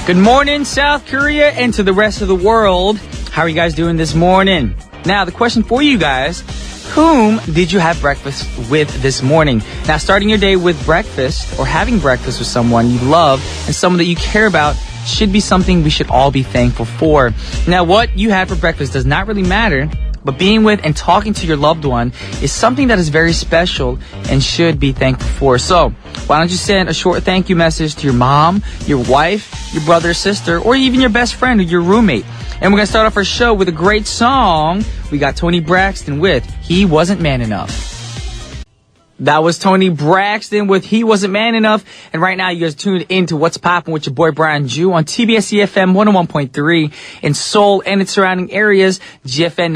Good morning, South Korea, and to the rest of the world. How are you guys doing this morning? Now, the question for you guys, whom did you have breakfast with this morning? Now, starting your day with breakfast or having breakfast with someone you love and someone that you care about should be something we should all be thankful for. Now, what you had for breakfast does not really matter, but being with and talking to your loved one is something that is very special and should be thankful for. So, why don't you send a short thank you message to your mom, your wife, your brother or sister, or even your best friend or your roommate. And we're going to start off our show with a great song. We got Toni Braxton with He Wasn't Man Enough. That was Toni Braxton with He Wasn't Man Enough. And right now you guys tuned into What's Poppin' with your boy Brian Ju on TBS efm 101.3 in Seoul and its surrounding areas, GFN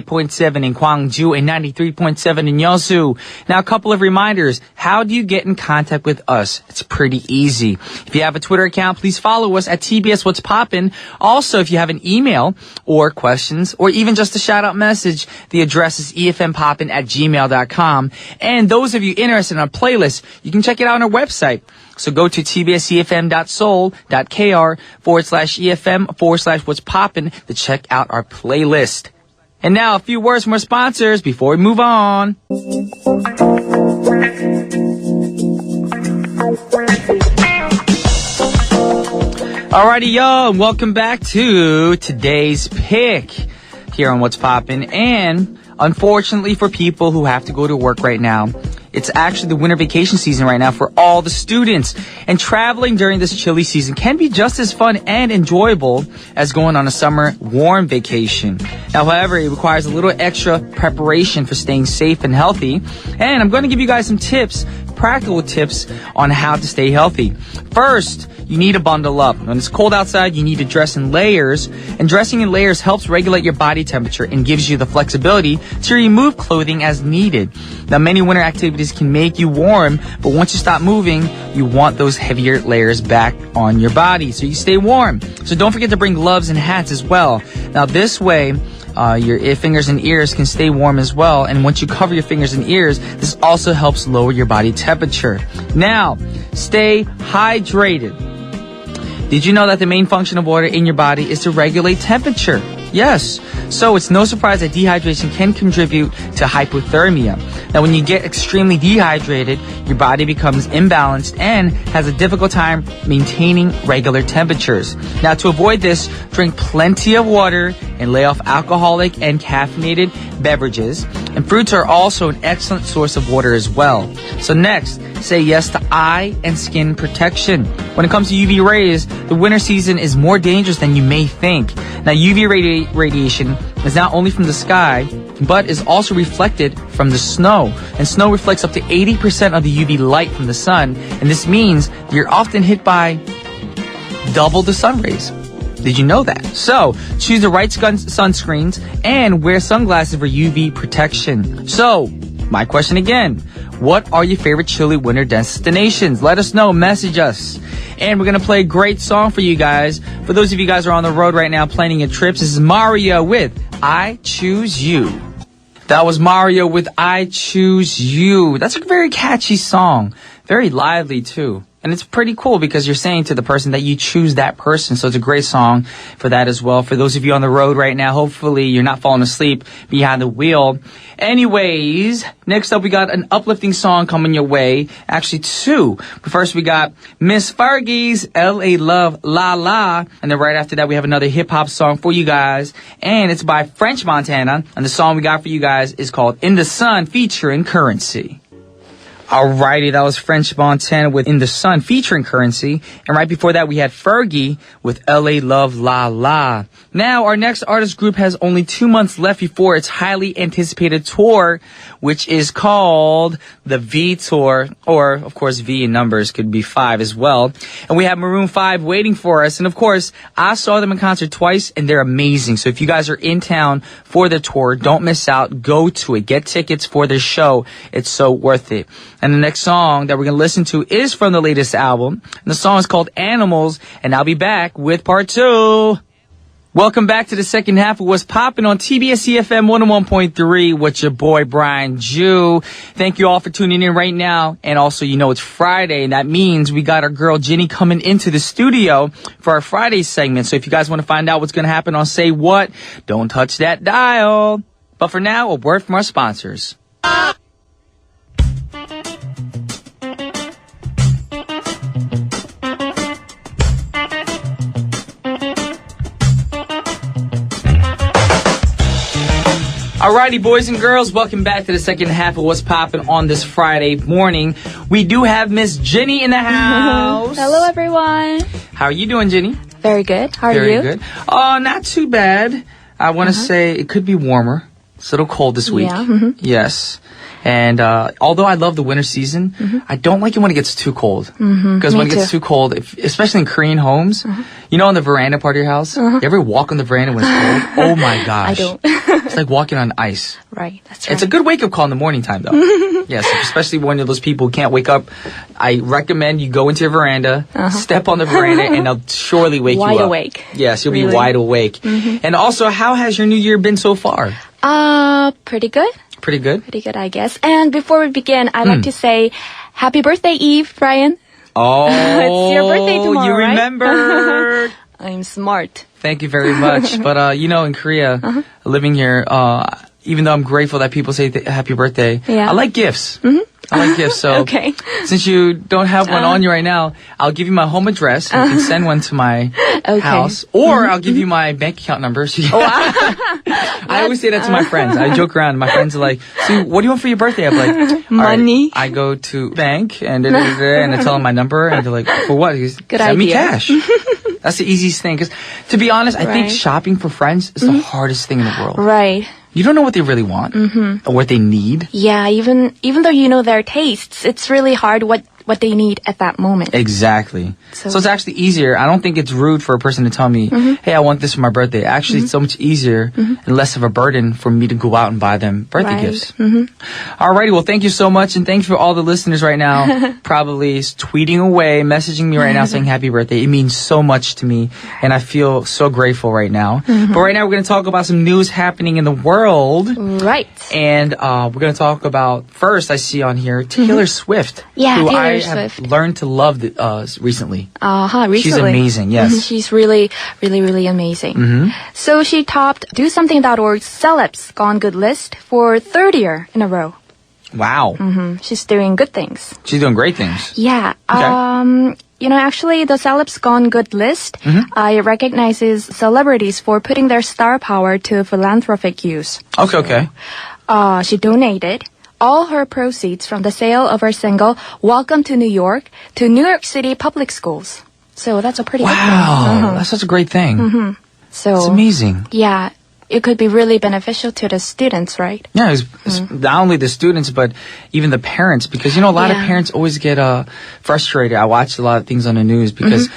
98.7 in Gwangju and 93.7 in Yeosu. Now a couple of reminders. How do you get in contact with us? It's pretty easy. If you have a Twitter account, please follow us at TBS What's Poppin'. Also, if you have an email or questions or even just a shout out message, the address is efmpoppin@gmail.com. And those of you interested in our playlist, you can check it out on our website. So go to tbsefm.soul.kr/EFM/what's poppin' to check out our playlist. And now a few words from our sponsors before we move on. Alrighty, y'all, and welcome back to today's pick here on What's Poppin'. And unfortunately for people who have to go to work right now, it's actually the winter vacation season right now for all the students. And traveling during this chilly season can be just as fun and enjoyable as going on a summer warm vacation. Now, however, it requires a little extra preparation for staying safe and healthy. And I'm going to give you guys some tips, practical tips on how to stay healthy. First, you need to bundle up. When it's cold outside, you need to dress in layers. And dressing in layers helps regulate your body temperature and gives you the flexibility to remove clothing as needed. Now, many winter activities can make you warm, but once you stop moving, you want those heavier layers back on your body so you stay warm. So don't forget to bring gloves and hats as well. Now, this way, your fingers and ears can stay warm as well. And once you cover your fingers and ears, this also helps lower your body temperature. Now, stay hydrated. Did you know that the main function of water in your body is to regulate temperature? Yes. So it's no surprise that dehydration can contribute to hypothermia. Now, when you get extremely dehydrated, your body becomes imbalanced and has a difficult time maintaining regular temperatures. Now, to avoid this, drink plenty of water and lay off alcoholic and caffeinated beverages. And fruits are also an excellent source of water as well. So next, say yes to eye and skin protection. When it comes to UV rays, the winter season is more dangerous than you may think. Now, UV radiation is not only from the sky, but is also reflected from the snow. And snow reflects up to 80% of the UV light from the sun. And this means you're often hit by double the sun rays. Did you know that? So, choose the right sunscreens and wear sunglasses for UV protection. So, my question again, what are your favorite chilly winter destinations? Let us know, message us. And we're going to play a great song for you guys. For those of you guys who are on the road right now planning your trips, this is Mario with I Choose You. That was Mario with I Choose You. That's a very catchy song. Very lively too. And it's pretty cool because you're saying to the person that you choose that person. So it's a great song for that as well. For those of you on the road right now, hopefully you're not falling asleep behind the wheel. Anyways, next up we got an uplifting song coming your way. Actually two. But first we got Miss Fergie's LA Love La La. And then right after that we have another hip hop song for you guys. And it's by French Montana. And the song we got for you guys is called In the Sun featuring Currency. Alrighty, that was French Montana with In the Sun featuring Currency. And right before that, we had Fergie with LA Love La La. Now, our next artist group has only 2 months left before its highly anticipated tour, which is called the V Tour. Or, of course, V in numbers could be 5 as well. And we have Maroon 5 waiting for us. And, of course, I saw them in concert twice, and they're amazing. So if you guys are in town for the tour, don't miss out. Go to it. Get tickets for their show. It's so worth it. And the next song that we're going to listen to is from the latest album. And the song is called Animals. And I'll be back with part 2. Welcome back to the second half of What's Poppin' on TBS efm 101.3 with your boy Brian Jew. Thank you all for tuning in right now. And also, you know, it's Friday, and that means we got our girl Ginny coming into the studio for our Friday segment. So if you guys want to find out what's going to happen on Say What, don't touch that dial. But for now, a word from our sponsors. Alrighty, boys and girls, welcome back to the second half of What's Poppin' on this Friday morning. We do have Miss Ginny in the house. Hello, everyone. How are you doing, Ginny? Very good. How are you? Very good. Oh, not too bad. I want to say it could be warmer. It's a little cold this week. Yeah. Mm-hmm. Yes. And although I love the winter season, I don't like it when it gets too cold. Because when it gets too cold, especially in Korean homes, you know, on the veranda part of your house, you ever walk on the veranda when it's cold? Oh my gosh. I don't. It's like walking on ice. Right, that's right. It's a good wake-up call in the morning time, though. Yes, especially when you're those people who can't wake up. I recommend you go into your veranda, step on the veranda, and they'll surely wake you up. Wide awake. Yes, you'll be Really? wide awake. And also, how has your new year been so far? Pretty good. Pretty good? Pretty good, I guess. And before we begin, I'd like to say happy birthday, Eve, Brian. Oh, It's your birthday tomorrow, you right? remembered. I'm smart. Thank you very much. But, you know, in Korea, living here, even though I'm grateful that people say happy birthday, Yeah. I like gifts. I like gifts. So Okay. since you don't have one on you right now, I'll give you my home address. You can send one to my house. Or I'll give you my bank account number. So I always say that to my friends. I joke around. My friends are like, so what do you want for your birthday? I'm like, all right, Money. I go to bank and and I tell them my number. And they're like, for what? He goes, Good send me idea. cash. That's the easiest thing. Because to be honest, I think Right. shopping for friends is the hardest thing in the world. Right. You don't know what they really want or what they need. Yeah, even though you know their tastes, it's really hard what they need at that moment. Exactly. So- So it's actually easier. I don't think it's rude for a person to tell me, hey, I want this for my birthday. Actually, it's so much easier and less of a burden for me to go out and buy them birthday Right. gifts. Alrighty, well, thank you so much. And thank you for all the listeners right now probably tweeting away, messaging me right now saying happy birthday. It means so much to me. And I feel so grateful right now. But right now, we're going to talk about some news happening in the world. Right. And we're going to talk about, first, I see on here, Taylor Swift. Yeah, who Taylor I have Swift. learned to love recently. Recently. She's amazing, yes. She's really, really, really amazing. So she topped DoSomething.org's Celebs Gone Good list for third year in a row. Wow. She's doing good things. She's doing great things. Yeah. Okay. You know, actually, the Celebs Gone Good list recognizes celebrities for putting their star power to philanthropic use. Okay. She donated all her proceeds from the sale of her single "Welcome to New York" to New York City public schools. So that's a pretty good thing. Wow. That's such a great thing. So It's amazing. yeah, it could be really beneficial to the students, right? Yeah, it's not only the students, but even the parents. Because, you know, a lot of Yeah. parents always get frustrated. I watch a lot of things on the news because,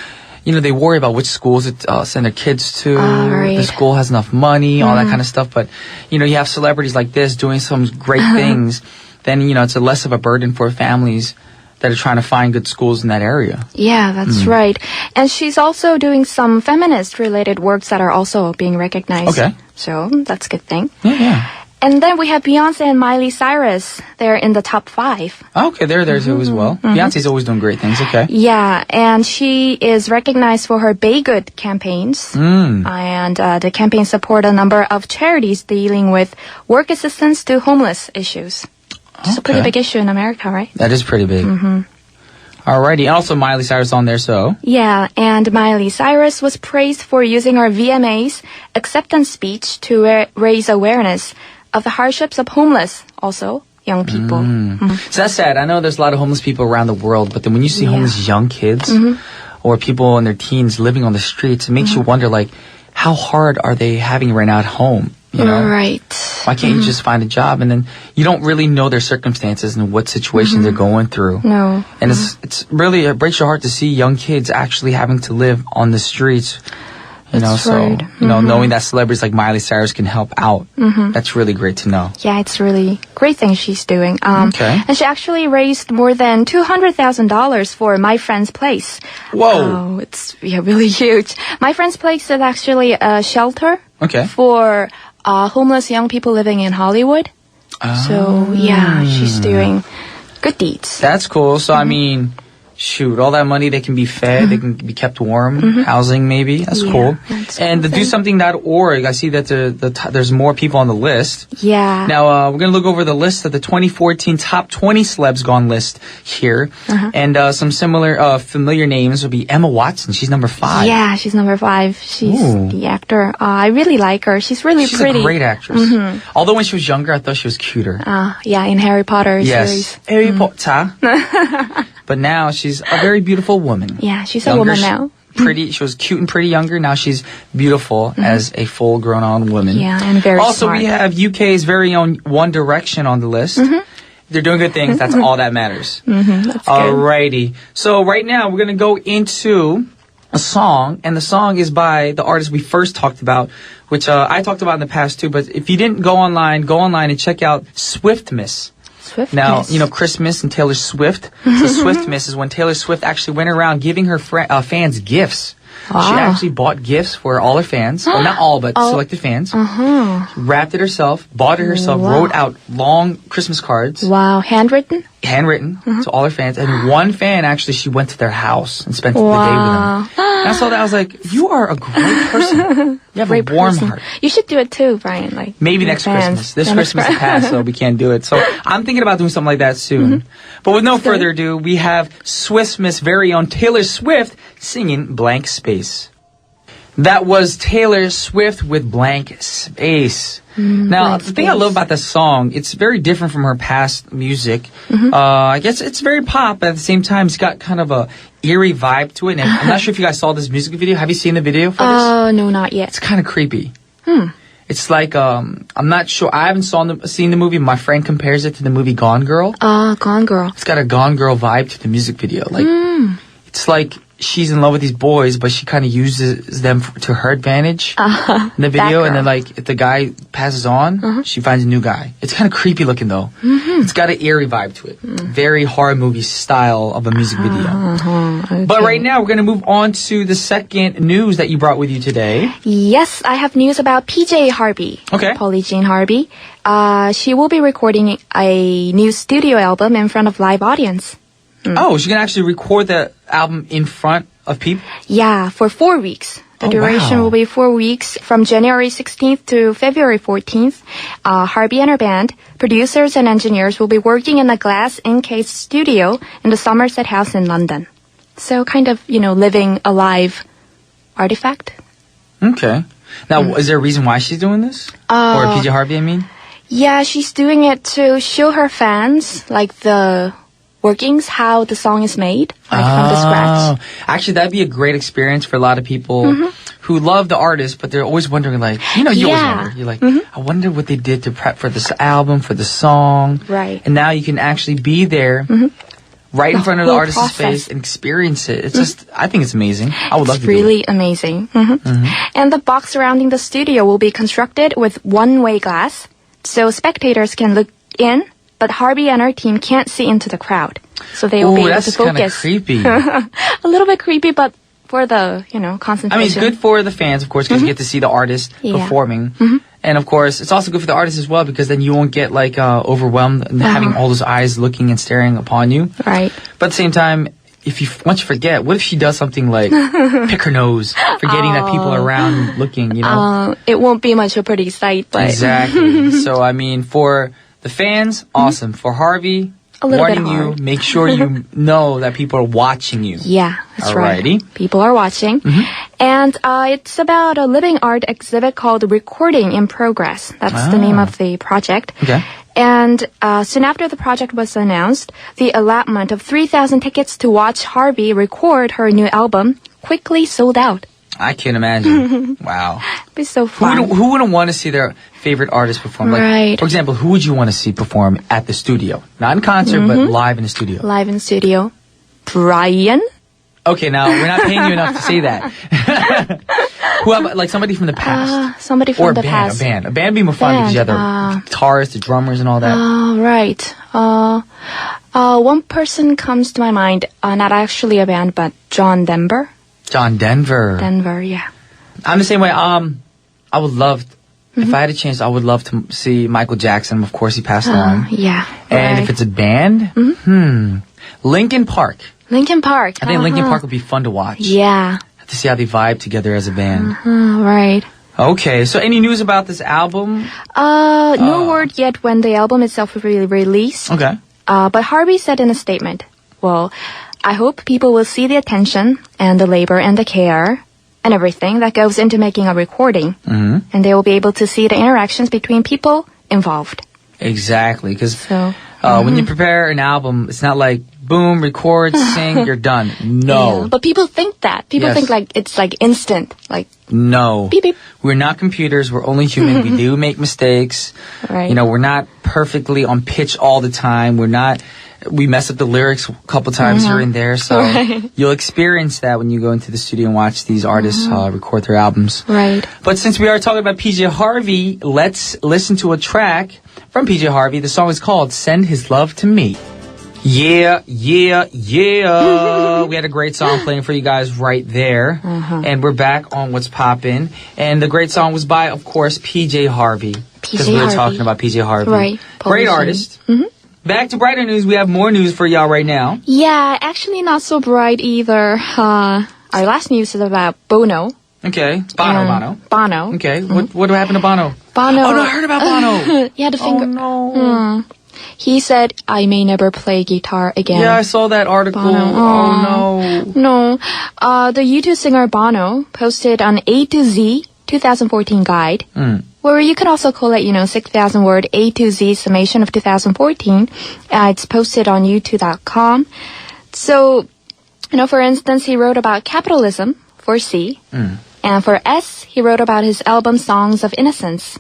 you know, they worry about which schools to send their kids to. Right. The school has enough money, all that kind of stuff. But, you know, you have celebrities like this doing some great things. Then, you know, it's less of a burden for families that are trying to find good schools in that area. Yeah, that's right. And she's also doing some feminist-related works that are also being recognized. Okay. So that's a good thing. Yeah. And then we have Beyonce and Miley Cyrus. They're in the top 5. Okay, they're there too as well. Beyonce's always doing great things. Okay. Yeah, and she is recognized for her Be Good campaigns. And the campaigns support a number of charities dealing with work assistance to homeless issues. It's a pretty Okay. big issue in America, right? That is pretty big. Alrighty, and also Miley Cyrus on there, so. Yeah, and Miley Cyrus was praised for using her VMA's acceptance speech to raise awareness of the hardships of homeless, also young people. So that's sad. I know there's a lot of homeless people around the world, but then when you see homeless young kids or people in their teens living on the streets, it makes you wonder, like, how hard are they having it right now at home? You know? Right. Why can't you just find a job? And then you don't really know their circumstances and what situations they're going through. No. And it's really, it breaks your heart to see young kids actually having to live on the streets. That's right. Knowing that celebrities like Miley Cyrus can help out, that's really great to know. Yeah, it's really great thing she's doing. Okay. And she actually raised more than $200,000 for My Friend's Place. Whoa. Oh, it's really huge. My Friend's Place is actually a shelter Okay. for homeless young people living in Hollywood. So, yeah, she's doing good deeds. That's cool. So, I mean, shoot, all that money, they can be fed, they can be kept warm, housing maybe. That's cool. That's And the DoSomething.org, I see that there's more people on the list. Yeah. Now, we're going to look over the list of the 2014 top 20 celebs gone list here. And some similar familiar names would be Emma Watson. She's number 5. Yeah, she's number 5. She's Ooh. the actor. I really like her. She's really She's pretty. a great actress. Although when she was younger, I thought she was cuter. Yeah, in Harry Potter series. Harry Potter. But now she's a very beautiful woman. Yeah, she's a woman now. Pretty. She was cute and pretty younger. Now she's beautiful as a full grown-on woman. Yeah, and very Also, smart. we have UK's very own One Direction on the list. They're doing good things. That's all that matters. That's good. Alrighty. So right now we're going to go into a song, and the song is by the artist we first talked about, which I talked about in the past too. But if you didn't go online and check out Swiftmas. Now, Christmas and Taylor Swift. So Swiftmas is when Taylor Swift actually went around giving her fans gifts. Wow. She actually bought gifts for all her fans. Well, not all, but selected fans. She wrapped it herself, bought it herself, wrote out long Christmas cards. Wow, handwritten To all her fans. And one fan, actually, she went to their house and spent the day with them. And I saw that, I was like, you are a great person. You have a warm heart. You should do it too, Brian. Like Maybe your next fans. Christmas. This Christmas is past, so we can't do it. So I'm thinking about doing something like that soon. But with no further ado, we have Swiftmas' very own Taylor Swift singing Blank Space. That was Taylor Swift with Blank Space. Now, the thing I love about this song, it's very different from her past music. I guess it's very pop, but at the same time, it's got kind of a eerie vibe to it. And I'm not sure if you guys saw this music video. Have you seen the video for this? Oh, no, not yet. It's kind of creepy. It's like, I'm not sure. I haven't seen the movie. My friend compares it to the movie Gone Girl. Gone Girl. It's got a Gone Girl vibe to the music video. Like, it's like she's in love with these boys, but she kind of uses them to her advantage in the video. And then, like, if the guy passes on, she finds a new guy. It's kind of creepy looking, though. It's got an eerie vibe to it. Very horror movie style of a music video. Okay. But right now, we're going to move on to the second news that you brought with you today. Yes, I have news about PJ Harvey. Okay. Polly Jean Harvey. She will be recording a new studio album in front of live audience. Oh, she can actually record the album in front of people? Yeah, for 4 weeks. The duration will be 4 weeks from January 16th to February 14th. Harvey and her band, producers and engineers will be working in a glass-encased studio in the Somerset House in London. So kind of, living a live artifact. Okay. Now, is there a reason why she's doing this? Or PJ Harvey, I mean? Yeah, she's doing it to show her fans, like, the workings, how the song is made, like from the scratch. Actually, that'd be a great experience for a lot of people who love the artist, but they're always wondering, like, you always wonder. You're like, I wonder what they did to prep for this album, for the song. Right. And now you can actually be there right in front of the artist's face and experience it. It's just, I think it's amazing. I would love to do it. It's really amazing. And the box surrounding the studio will be constructed with one-way glass, so spectators can look in, but Harvey and her team can't see into the crowd. So they will be able to focus. That's kind of creepy. A little bit creepy, but for the, concentration. I mean, it's good for the fans, of course, because you get to see the artist performing. And, of course, it's also good for the artist as well, because then you won't get, like, overwhelmed and having all those eyes looking and staring upon you. Right. But at the same time, once you forget, what if she does something like pick her nose, forgetting that people are around looking, It won't be much of a pretty sight, but... Exactly. So, I mean, for the fans, awesome. For Harvey, warning you, make sure you know that people are watching you. Yeah, that's Alrighty. right. People are watching. And it's about a living art exhibit called Recording in Progress. That's the name of the project. Okay. And soon after the project was announced, the allotment of 3,000 tickets to watch Harvey record her new album quickly sold out. I can imagine. Wow. It'd be so fun. Who wouldn't want to see their favorite artist perform? Like, Right. For example, who would you want to see perform at the studio? Not in concert, but live in the studio. Live in studio. Brian? Okay, now, we're not paying you enough to say that. Who have, like somebody from the past? Somebody from or the band, past. A band would be more fun because you have the guitarists, the drummers, and all that. Right. One person comes to my mind, not actually a band, but John Denver. John Denver. Denver, yeah. I'm the same way. I would love, if I had a chance, I would love to see Michael Jackson. Of course, he passed on. Yeah. And if it's a band, Linkin Park. Linkin Park. I think Linkin Park would be fun to watch. Yeah. To see how they vibe together as a band. Right. Okay, so any news about this album? No word yet when the album itself will be released. Okay. But Harvey said in a statement, well, I hope people will see the attention and the labor and the care and everything that goes into making a recording. And they will be able to see the interactions between people involved. Exactly, because when you prepare an album, it's not like, boom, record, sing, you're done. No. Yeah, but people think that. People think like it's like instant. Like no. Beep, beep. We're not computers. We're only human. We do make mistakes. Right. You know, we're not perfectly on pitch all the time. We mess up the lyrics a couple times here and there. So you'll experience that when you go into the studio and watch these artists record their albums. Right. But since we are talking about PJ Harvey, let's listen to a track from PJ Harvey. The song is called Send His Love to Me. Yeah. We had a great song playing for you guys right there. And we're back on What's Poppin'. And the great song was by, of course, PJ Harvey. Because we were talking about PJ Harvey. Right. Great artist. Back to brighter news. We have more news for y'all right now. Yeah, actually not so bright either. Our last news is about Bono. Okay. Bono. Okay. What happened to Bono? Bono. Oh, no, I heard about Bono. He had a finger. Oh, no. He said, I may never play guitar again. Yeah, I saw that article. Bono. Oh, no. No. The YouTube singer Bono posted an A to Z 2014 guide, where you can also call it, 6,000 word A to Z summation of 2014. It's posted on youtube.com. So, for instance, he wrote about capitalism for C. And for S, he wrote about his album Songs of Innocence.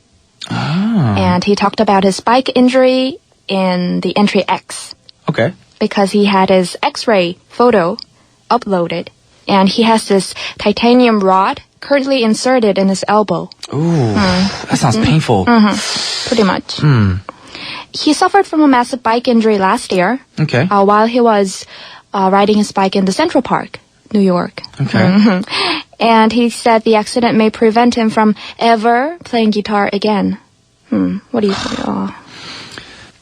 And he talked about his bike injury in the entry X. Okay. Because he had his X-ray photo uploaded. And he has this titanium rod currently inserted in his elbow. Ooh, that sounds painful. Pretty much. He suffered from a massive bike injury last year. Okay. While he was riding his bike in the Central Park, New York. Okay. And he said the accident may prevent him from ever playing guitar again. What do you think?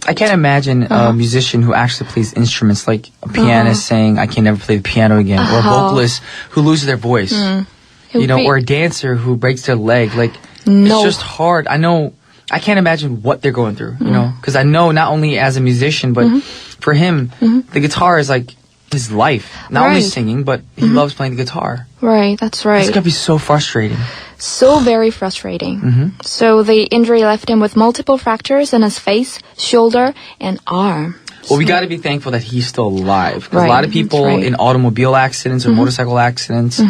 I can't imagine a musician who actually plays instruments, like a pianist saying, I can never play the piano again, or a vocalist who loses their voice, or a dancer who breaks their leg. Like, it's just hard. I can't imagine what they're going through, because I know not only as a musician, but for him, the guitar is like his life. Not only singing, but he loves playing the guitar. Right, that's right. It's gotta be so frustrating. So very frustrating. So the injury left him with multiple fractures in his face, shoulder, and arm. Well, we got to be thankful that he's still alive. Because a lot of people in automobile accidents or motorcycle accidents,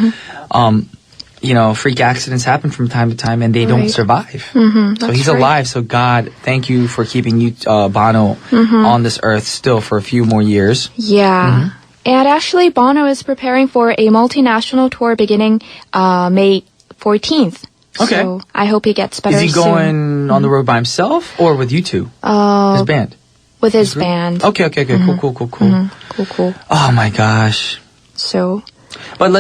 freak accidents happen from time to time and they don't survive. So he's alive. So God, thank you for keeping you, Bono, on this earth still for a few more years. Yeah. And actually, Bono is preparing for a multinational tour beginning May 14th. Okay. So I hope he gets better soon. Is he going on the road by himself or with you two? His band? With his band. Okay. Cool. Oh my gosh. So. But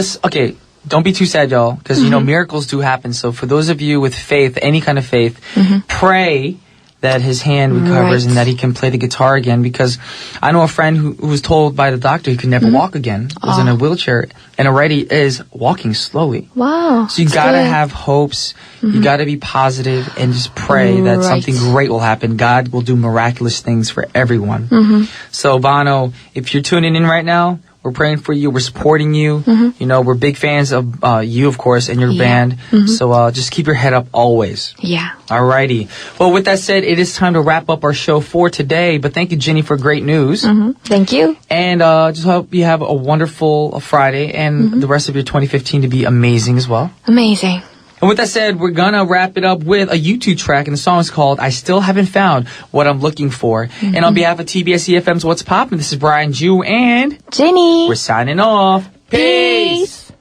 don't be too sad, y'all, because, miracles do happen. So for those of you with faith, any kind of faith, pray that his hand recovers and that he can play the guitar again, because I know a friend who was told by the doctor he could never walk again, was in a wheelchair, and already is walking slowly. Wow. So you gotta have hopes, you gotta be positive, and just pray that something great will happen. God will do miraculous things for everyone. So Bono, if you're tuning in right now, we're praying for you. We're supporting you. We're big fans of you, of course, and your band. So just keep your head up always. Yeah. Alrighty. Well, with that said, it is time to wrap up our show for today. But thank you, Jenny, for great news. Thank you. And just hope you have a wonderful Friday and the rest of your 2015 to be amazing as well. Amazing. And with that said, we're gonna wrap it up with a YouTube track, and the song is called I Still Haven't Found What I'm Looking For. And on behalf of TBS efm's What's Poppin', this is Brian Jew and Jenny. We're signing off. Peace!